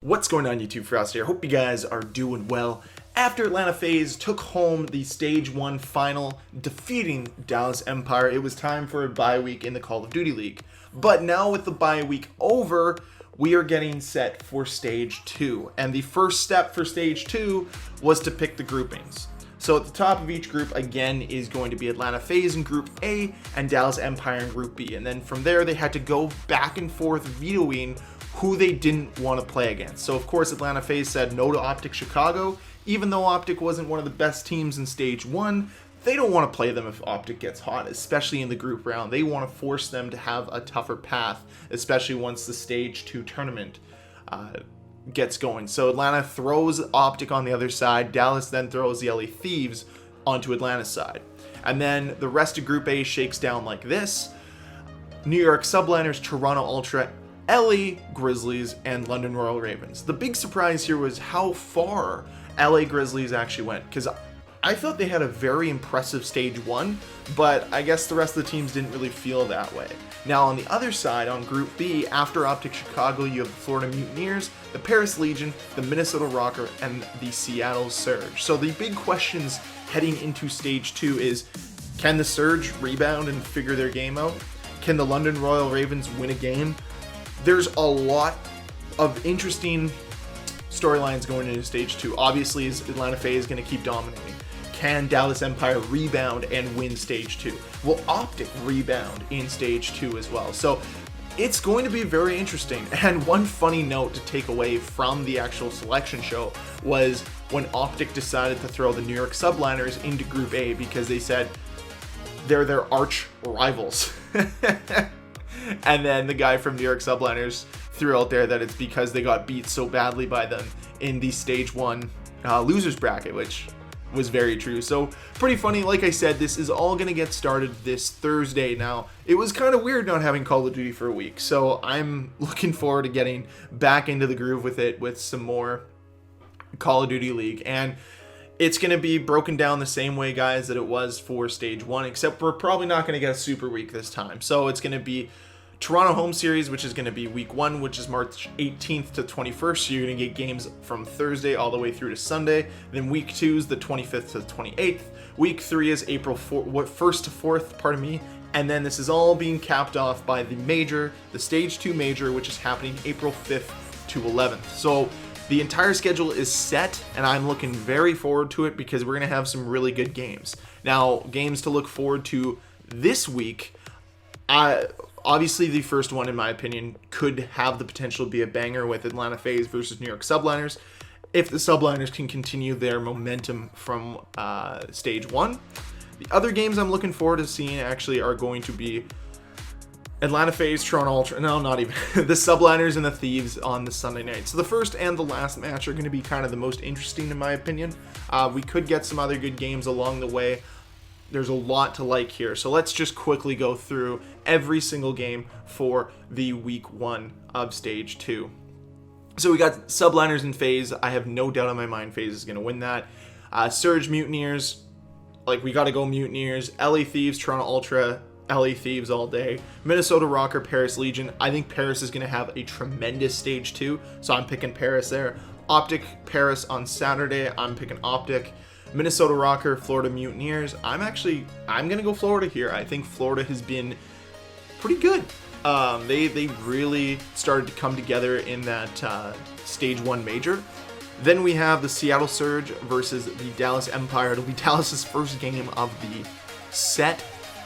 What's going on, YouTube? Ferocity here. Hope you guys are doing well. After Atlanta FaZe took home the Stage 1 final, defeating Dallas Empire, it was time for a bye week in the Call of Duty League. But now with the bye week over, we are getting set for Stage 2. And the first step for Stage 2 was to pick the groupings. So at the top of each group, again, is going to be Atlanta FaZe in Group A and Dallas Empire in Group B. And then from there, they had to go back and forth vetoing who they didn't want to play against. So of course, Atlanta FaZe said no to Optic Chicago. Even though Optic wasn't one of the best teams in Stage 1, they don't want to play them if Optic gets hot, especially in the group round. They want to force them to have a tougher path, especially once the Stage 2 tournament gets going. So Atlanta throws Optic on the other side. Dallas then throws the LA Thieves onto Atlanta's side. And then the rest of Group A shakes down like this. New York Subliners, Toronto Ultra, LA Grizzlies, and London Royal Ravens. The big surprise here was how far LA Grizzlies actually went, because I thought they had a very impressive Stage 1, but I guess the rest of the teams didn't really feel that way. Now on the other side, on Group B, after Optic Chicago, you have the Florida Mutineers, the Paris Legion, the Minnesota Rocker, and the Seattle Surge. So the big questions heading into Stage 2 is, can the Surge rebound and figure their game out? Can the London Royal Ravens win a game? There's a lot of interesting storylines going into Stage 2. Obviously, is Atlanta FaZe going to keep dominating? Can Dallas Empire rebound and win Stage 2? Will Optic rebound in Stage 2 as well? So it's going to be very interesting. And one funny note to take away from the actual selection show was when Optic decided to throw the New York Subliners into Group A because they said they're their arch rivals. And then the guy from New York Subliners threw out there that it's because they got beat so badly by them in the Stage 1 losers bracket, which was very true. So pretty funny. Like I said, this is all going to get started this Thursday. Now, it was kind of weird not having Call of Duty for a week, so I'm looking forward to getting back into the groove with it with some more Call of Duty League. And it's going to be broken down the same way, guys, that it was for Stage 1, except we're probably not going to get a super week this time. So it's going to be Toronto home series, which is going to be week 1, which is March 18th to 21st. So you're going to get games from Thursday all the way through to Sunday. Then week 2 is the 25th to the 28th. Week 3 is April 1st to 4th, pardon me. And then this is all being capped off by the major, the Stage 2 major, which is happening April 5th to 11th. So the entire schedule is set, and I'm looking very forward to it because we're going to have some really good games. Now, games to look forward to this week, obviously the first one, in my opinion, could have the potential to be a banger with Atlanta FaZe versus New York Subliners, if the Subliners can continue their momentum from Stage 1. The other games I'm looking forward to seeing actually are going to be Atlanta FaZe, Toronto Ultra, no, not even, the Subliners and the Thieves on the Sunday night. So the first and the last match are going to be kind of the most interesting in my opinion. We could get some other good games along the way. There's a lot to like here. So let's just quickly go through every single game for the week 1 of Stage 2. So we got Subliners and FaZe. I have no doubt in my mind FaZe is going to win that. Surge Mutineers, like we got to go Mutineers. LA Thieves, Toronto Ultra, LA Thieves all day. Minnesota Rocker, Paris Legion. I think Paris is going to have a tremendous Stage 2, so I'm picking Paris there. Optic Paris on Saturday. I'm picking Optic. Minnesota Rocker, Florida Mutineers. I'm going to go Florida here. I think Florida has been pretty good. They really started to come together in that Stage 1 major. Then we have the Seattle Surge versus the Dallas Empire. It'll be Dallas's first game of the set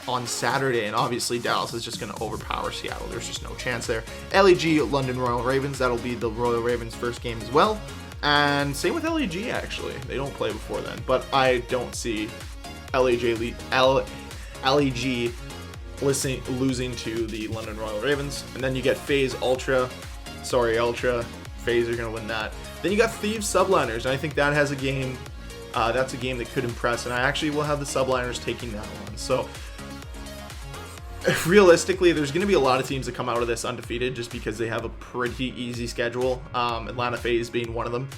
on Saturday, and obviously Dallas is just going to overpower Seattle. There's just no chance there. LAG, London Royal Ravens. That'll be the Royal Ravens' first game as well. And same with LAG, actually. They don't play before then, but I don't see LAG losing to the London Royal Ravens. And then you get FaZe Ultra. Ultra. FaZe are going to win that. Then you got Thieves Subliners, and I think that has a game. That's a game that could impress, and I actually will have the Subliners taking that one. So realistically, there's going to be a lot of teams that come out of this undefeated just because they have a pretty easy schedule. Atlanta FaZe being one of them.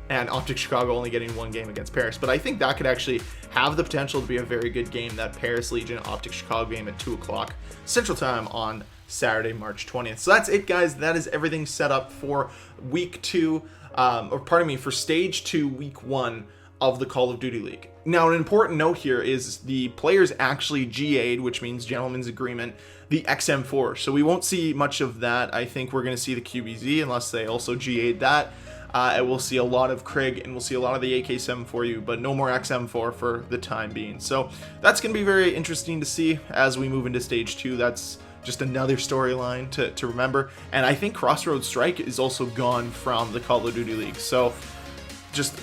And Optic Chicago only getting one game against Paris. But I think that could actually have the potential to be a very good game, that Paris Legion Optic Chicago game at 2 o'clock Central Time on Saturday, March 20th. So that's it, guys. That is everything set up for week 2, for stage 2, week 1 of the Call of Duty League. Now, an important note here is the players actually GA'd, which means gentleman's agreement, the XM4. So we won't see much of that. I think we're going to see the QBZ unless they also GA'd that. And we'll see a lot of Krig, and we'll see a lot of the AK-74U, but no more XM4 for the time being. So that's going to be very interesting to see as we move into stage 2. That's just another storyline to remember. And I think Crossroads Strike is also gone from the Call of Duty League. So just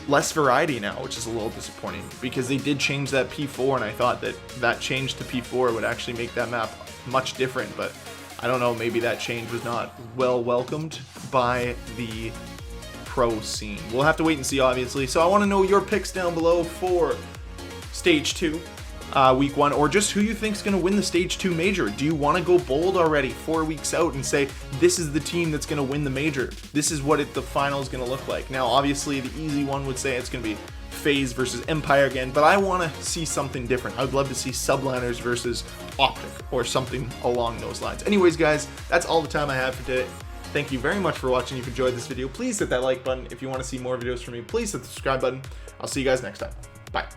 less variety now, which is a little disappointing because they did change that P4, and I thought that change to P4 would actually make that map much different, but I don't know, maybe that change was not well welcomed by the pro scene. We'll have to wait and see, obviously. So I want to know your picks down below for stage 2, week 1, or just who you think's going to win the stage 2 major. Do you want to go bold already 4 weeks out and say this is the team that's going to win the major? This is what the final is going to look like. Now, obviously, the easy one would say it's going to be FaZe versus Empire again, but I want to see something different. I would love to see Subliners versus Optic or something along those lines. Anyways, guys, that's all the time I have for today. Thank you very much for watching. If you enjoyed this video, please hit that like button. If you want to see more videos from me, please hit the subscribe button. I'll see you guys next time. Bye.